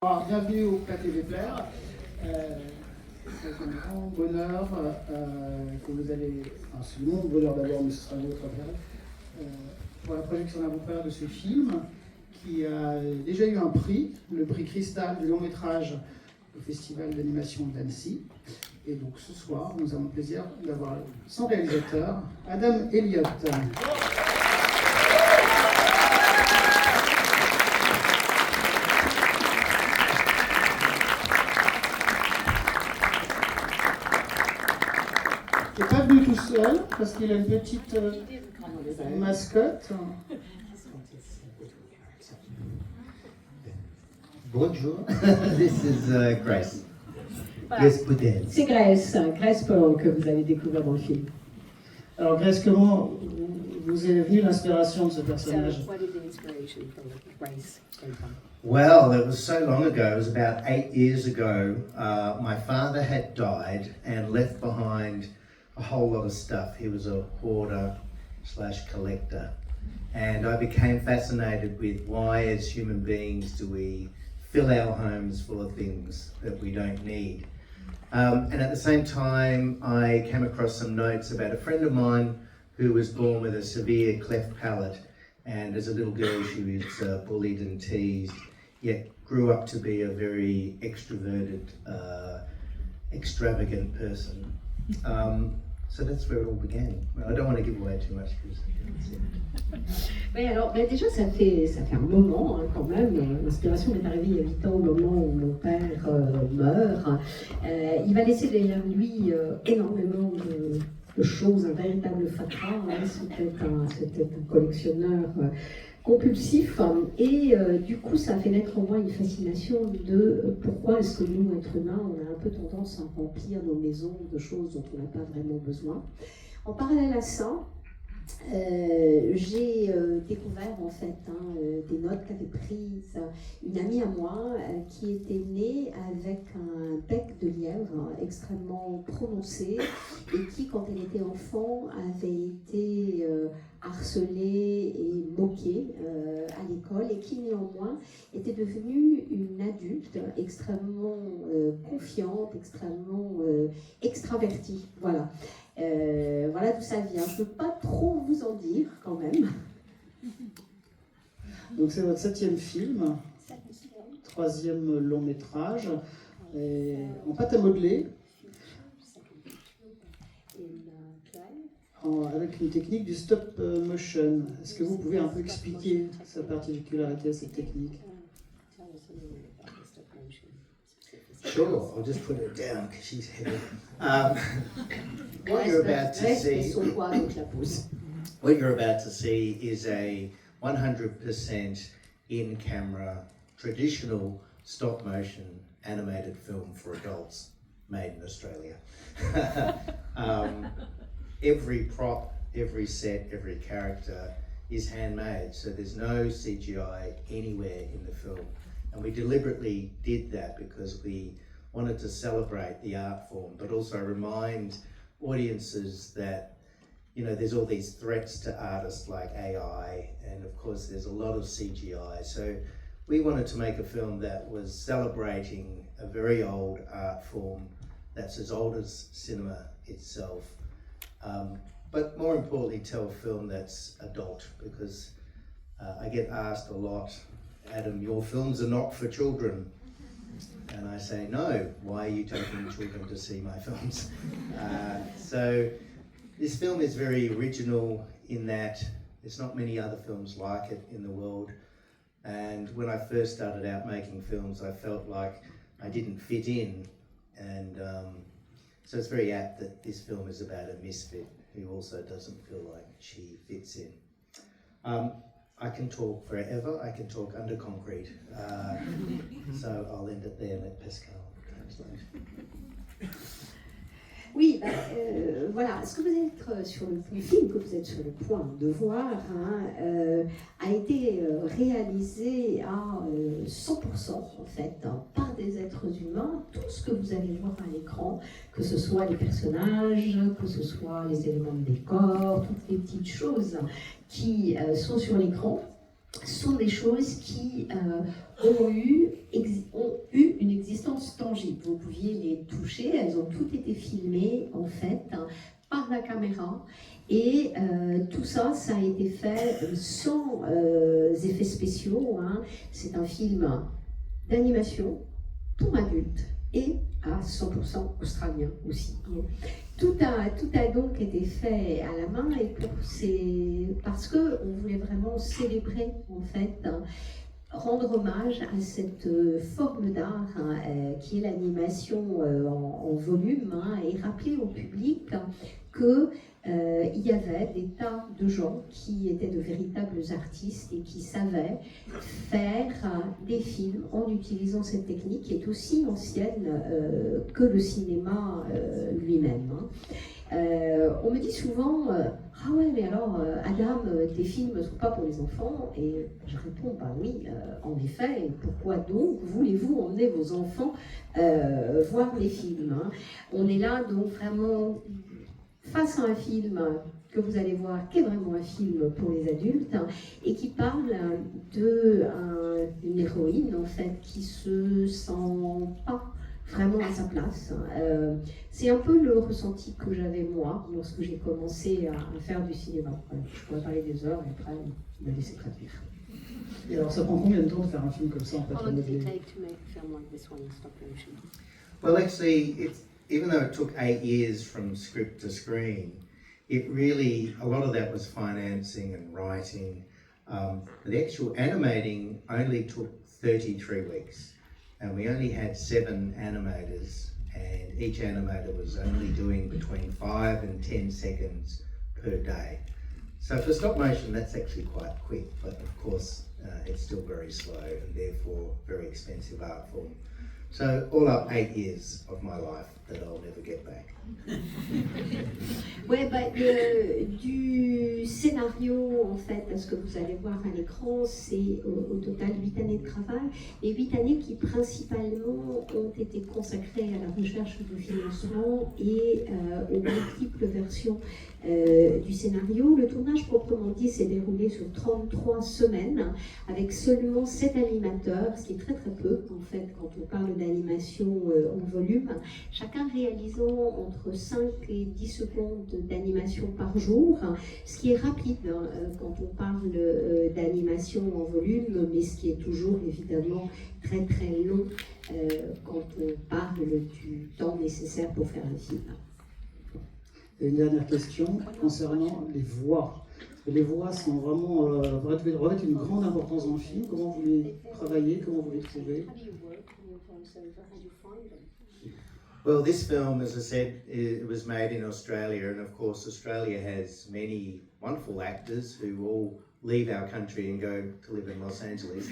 Alors, bienvenue au Pathé Wepler. C'est un grand bonheur que vous allez. Enfin, c'est mon bonheur d'abord, mais ce sera votre affaire. Pour la projection d'Avant-première de ce film, qui a déjà eu un prix, le prix Cristal du long métrage au Festival d'animation d'Annecy. Et donc ce soir, nous avons le plaisir d'avoir son réalisateur, Adam Elliot. Il n'est pas venu tout seul, parce qu'il a une petite mascotte. Bonjour, this is Grace. Grace Boudin. C'est Grace que vous allez découvrir dans le film. Alors Grace, comment vous est venue l'inspiration de ce personnage? Well, it was so long ago, it was about 8 years ago. My father had died and left behind a whole lot of stuff. He was a hoarder / collector. And I became fascinated with why as human beings do we fill our homes full of things that we don't need. And at the same time, I came across some notes about a friend of mine who was born with a severe cleft palate. And as a little girl, she was bullied and teased, yet grew up to be a very extroverted, extravagant person. So that's where it all began. I don't want to give away too much because Oui, alors déjà ça fait un moment quand même. L'inspiration m'est arrivée il y a 8 ans au moment où mon père meurt. Il va laisser derrière lui énormément de choses, un véritable fatras. C'était un collectionneur compulsif et du coup ça a fait naître en moi une fascination de pourquoi est-ce que nous, êtres humains, on a un peu tendance à remplir nos maisons de choses dont on n'a pas vraiment besoin. En parallèle à ça, j'ai découvert en fait des notes qu'avait prises une amie à moi qui était née avec un bec de lièvre extrêmement prononcé et qui, quand elle était enfant, avait été harcelée et moquée à l'école et qui néanmoins était devenue une adulte extrêmement confiante, extrêmement extravertie. Voilà. Voilà d'où ça vient. Je ne peux pas trop vous en dire quand même. Donc c'est votre 7e film, 3e long métrage, en pâte à modeler, avec une technique du stop motion. Est-ce que vous pouvez un peu expliquer sa particularité à cette technique? Sure, I'll just put it down because she's heavy. What you're about to see is a 100% in-camera, traditional stop-motion animated film for adults made in Australia. Every prop, every set, every character is handmade, so there's no CGI anywhere in the film. And we deliberately did that because we wanted to celebrate the art form, but also remind audiences that, you know, there's all these threats to artists like AI, and of course there's a lot of CGI. So we wanted to make a film that was celebrating a very old art form that's as old as cinema itself. But more importantly, tell a film that's adult, because I get asked a lot, Adam, your films are not for children. And I say, no, why are you taking children to see my films? So this film is very original in that there's not many other films like it in the world. And when I first started out making films, I felt like I didn't fit in. And so it's very apt that this film is about a misfit who also doesn't feel like she fits in. I can talk forever, I can talk under concrete, so I'll end it there and let Pascal translate. Oui, voilà, ce que vous êtes sur le film que vous êtes sur le point de voir a été réalisé à 100% en fait par des êtres humains. Tout ce que vous allez voir à l'écran, que ce soit les personnages, que ce soit les éléments de décor, toutes les petites choses qui sont sur l'écran, sont des choses qui ont intangibles. Vous pouviez les toucher, elles ont toutes été filmées en fait par la caméra. Et tout ça, ça a été fait sans effets spéciaux. Hein. C'est un film d'animation pour adultes et à 100% australien aussi. Tout a donc été fait à la main et c'est parce qu'on voulait vraiment célébrer en fait, rendre hommage à cette forme d'art qui est l'animation en volume hein, et rappeler au public que il y avait des tas de gens qui étaient de véritables artistes et qui savaient faire des films en utilisant cette technique qui est aussi ancienne que le cinéma lui-même. On me dit souvent ah ouais mais alors Adam tes films ne sont pas pour les enfants et je réponds bah oui en effet et pourquoi donc voulez-vous emmener vos enfants voir les films hein. On est là donc vraiment face à un film que vous allez voir, qui est vraiment un film pour les adultes, et qui parle d'une héroïne en fait qui se sent pas vraiment à sa place. C'est un peu le ressenti que j'avais moi lorsque j'ai commencé à faire du cinéma. Voilà, je pourrais parler des heures et après me laisser traduire. Et alors ça prend combien de temps de faire un film comme ça en fait? How long did it take to make a film like this one in stop motion? Well, actually, even though it took 8 years from script to screen, it really, a lot of that was financing and writing. The actual animating only took 33 weeks, and we only had 7 animators, and each animator was only doing between 5 and 10 seconds per day. So for stop motion, that's actually quite quick, but of course, it's still very slow and therefore very expensive art form. So all up 8 years of my life that I'll never get back. Ouais, bah, du scénario, en fait, ce que vous allez voir à l'écran, c'est au total 8 années de travail, et 8 années qui principalement ont été consacrées à la recherche de financement et aux multiples versions du scénario. Le tournage proprement dit s'est déroulé sur 33 semaines, avec seulement 7 animateurs, ce qui est très très peu, en fait, quand on parle d'animation en volume, chacun réalisant entre 5 et 10 secondes d'animation par jour, ce qui est rapide hein, quand on parle d'animation en volume, mais ce qui est toujours évidemment très très long quand on parle du temps nécessaire pour faire un film. Et une dernière question concernant les voix. Les voix sont vraiment revêtent une grande importance dans le film. Comment vous les travaillez, comment vous les trouvez? How do you work with voiceover? How do you find them? Well, this film, as I said, it was made in Australia, and of course Australia has many wonderful actors who all leave our country and go to live in Los Angeles.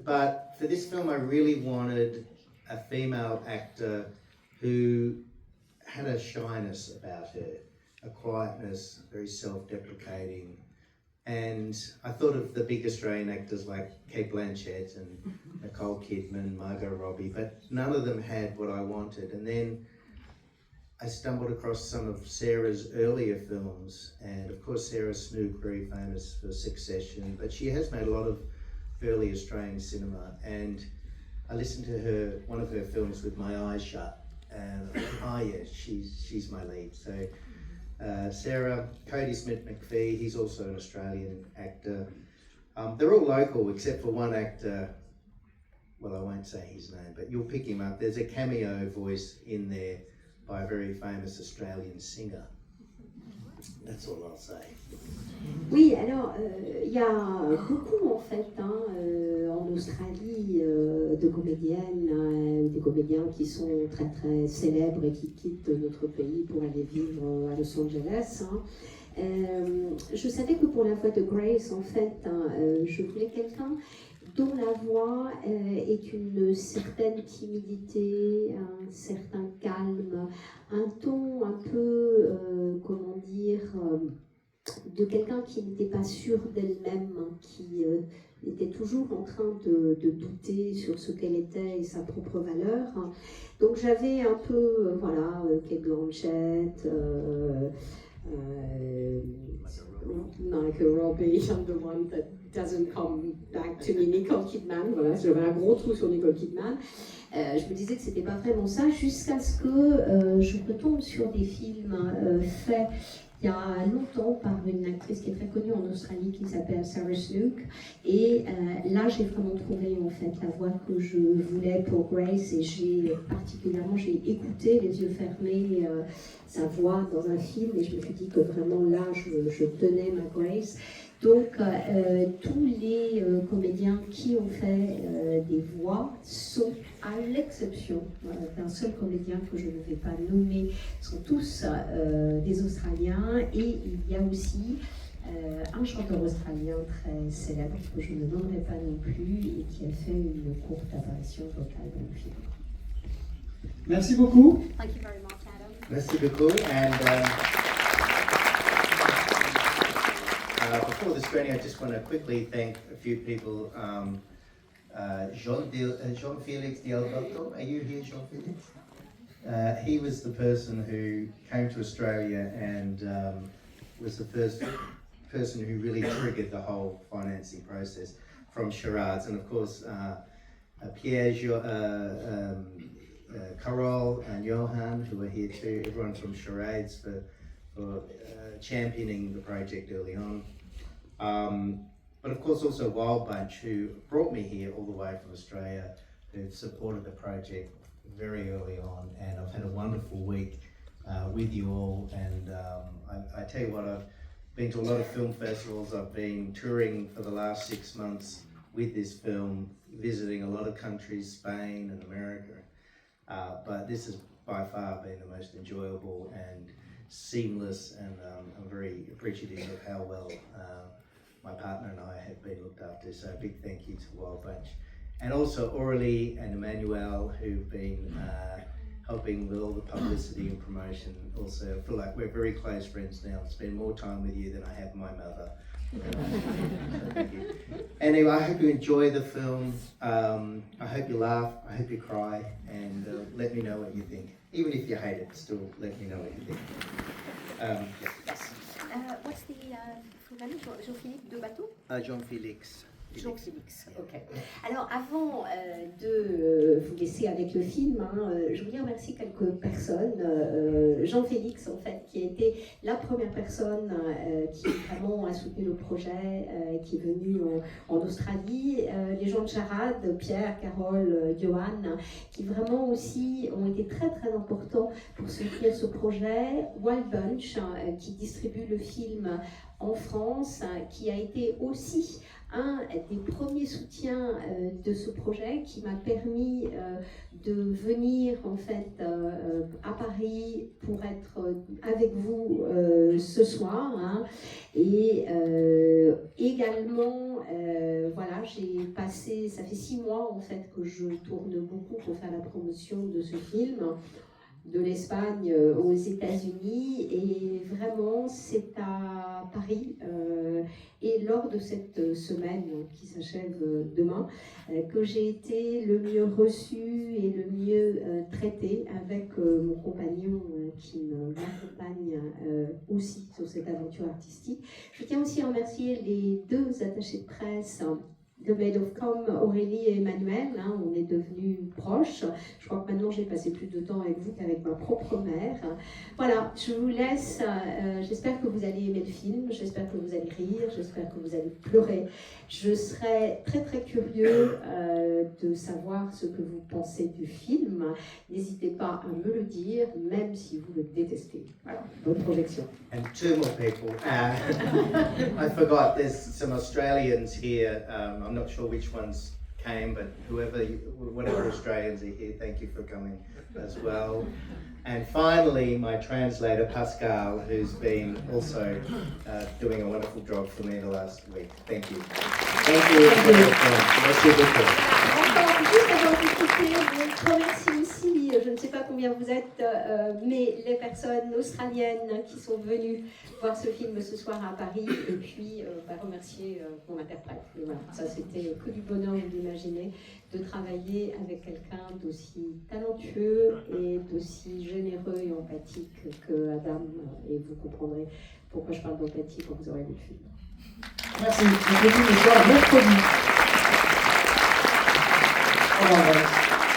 But for this film I really wanted a female actor who had a shyness about her, a quietness, very self-deprecating. And I thought of the big Australian actors like Kate Blanchett and Nicole Kidman, Margot Robbie, but none of them had what I wanted. And then I stumbled across some of Sarah's earlier films, and of course Sarah Snook, very famous for Succession, but she has made a lot of early Australian cinema, and I listened to one of her films with my eyes shut, and I went, oh yeah, she's my lead. So Sarah, Cody Smith-McPhee, he's also an Australian actor. They're all local except for one actor, well I won't say his name, but you'll pick him up. There's a cameo voice in there by a very famous Australian singer. That's all I'll say. Oui, alors il y a beaucoup en fait en Australie de comédiennes, des comédiens qui sont très très célèbres et qui quittent notre pays pour aller vivre à Los Angeles. Je savais que pour la voix de Grace, en fait, je voulais quelqu'un dont la voix est une certaine timidité, un certain calme, un ton un peu, comment dire, de quelqu'un qui n'était pas sûr d'elle-même, qui était toujours en train de douter sur ce qu'elle était et sa propre valeur. Donc j'avais un peu, voilà, Kate Blanchett, Margot Robbie, I'm the one that doesn't come back to me, Nicole Kidman. Voilà, j'avais un gros trou sur Nicole Kidman. Je me disais que c'était pas vraiment ça, jusqu'à ce que je retombe sur des films faits il y a longtemps par une actrice qui est très connue en Australie qui s'appelle Sarah Snook. Et là, j'ai vraiment trouvé en fait la voix que je voulais pour Grace, et j'ai écouté les yeux fermés sa voix dans un film, et je me suis dit que vraiment là, je tenais ma Grace. Donc, tous les comédiens qui ont fait des voix sont, à l'exception d'un seul comédien que je ne vais pas nommer, sont tous des Australiens. Et il y a aussi un chanteur australien très célèbre que je ne nommerai pas non plus et qui a fait une courte apparition vocale dans le film. Merci beaucoup. Thank you very much, Adam. Merci beaucoup. And before the screening, I just want to quickly thank a few people. Jean-Félix Dialberto, are you here, Jean-Félix? He was the person who came to Australia and was the first person who really triggered the whole financing process from charades. And of course, Pierre, Carol and Johan, who are here too, everyone from charades for championing the project early on. But of course also Wild Bunch, who brought me here all the way from Australia, who've supported the project very early on, and I've had a wonderful week with you all. And I tell you what, I've been to a lot of film festivals, I've been touring for the last 6 months with this film, visiting a lot of countries, Spain and America, but this has by far been the most enjoyable and seamless, and I'm very appreciative of how well my partner and I have been looked after, so a big thank you to Wild Bunch. And also Aurélie and Emmanuel, who've been helping with all the publicity and promotion. Also, I feel like we're very close friends now. I've spent more time with you than I have my mother. Thank you. Anyway, I hope you enjoy the film. I hope you laugh, I hope you cry, and let me know what you think. Even if you hate it, still let me know what you think. What's the full name? Jean-Philippe de Bateau? Jean-Félix. Jean-Félix, ok. Alors avant de vous laisser avec le film, je voulais remercier quelques personnes. Jean-Félix, en fait, qui a été la première personne qui vraiment a soutenu le projet, qui est venu en Australie. Les gens de Charade, Pierre, Carole, Johan, qui vraiment aussi ont été très très importants pour soutenir ce projet. Wild Bunch, qui distribue le film en France, qui a été aussi un des premiers soutiens de ce projet, qui m'a permis de venir en fait à Paris pour être avec vous ce soir, hein. Et également voilà, j'ai passé, ça fait 6 mois en fait que je tourne beaucoup pour faire la promotion de ce film, de l'Espagne aux États-Unis, et vraiment c'est à Paris et lors de cette semaine qui s'achève demain que j'ai été le mieux reçue et le mieux traitée avec mon compagnon qui m'accompagne aussi sur cette aventure artistique. Je tiens aussi à remercier les 2 attachés de presse de Maid of Com, Aurélie et Emmanuel, hein, on est devenus proches. Je crois que maintenant j'ai passé plus de temps avec vous qu'avec ma propre mère. Voilà, je vous laisse. J'espère que vous allez aimer le film, j'espère que vous allez rire, j'espère que vous allez pleurer. Je serais très très curieux de savoir ce que vous pensez du film. N'hésitez pas à me le dire, même si vous le détestez. Voilà, bonne projection. And 2 more people. I forgot, there's some Australians here. I'm not sure which ones came, but whatever Australians are here, thank you for coming as well. And finally, my translator, Pascal, who's been also doing a wonderful job for me the last week. Thank you. Thank you. Merci beaucoup. Juste avant de quitter, je remercie aussi, je ne sais pas combien vous êtes, mais les personnes australiennes qui sont venues voir ce film ce soir à Paris, et puis remercier mon interprète. Et voilà, ça c'était que du bonheur, vous l'imaginez, de travailler avec quelqu'un d'aussi talentueux et d'aussi généreux et empathique que Adam, et vous comprendrez pourquoi je parle d'empathie quand vous aurez vu le film. Merci. On se dit ce soir mercredi. Au revoir.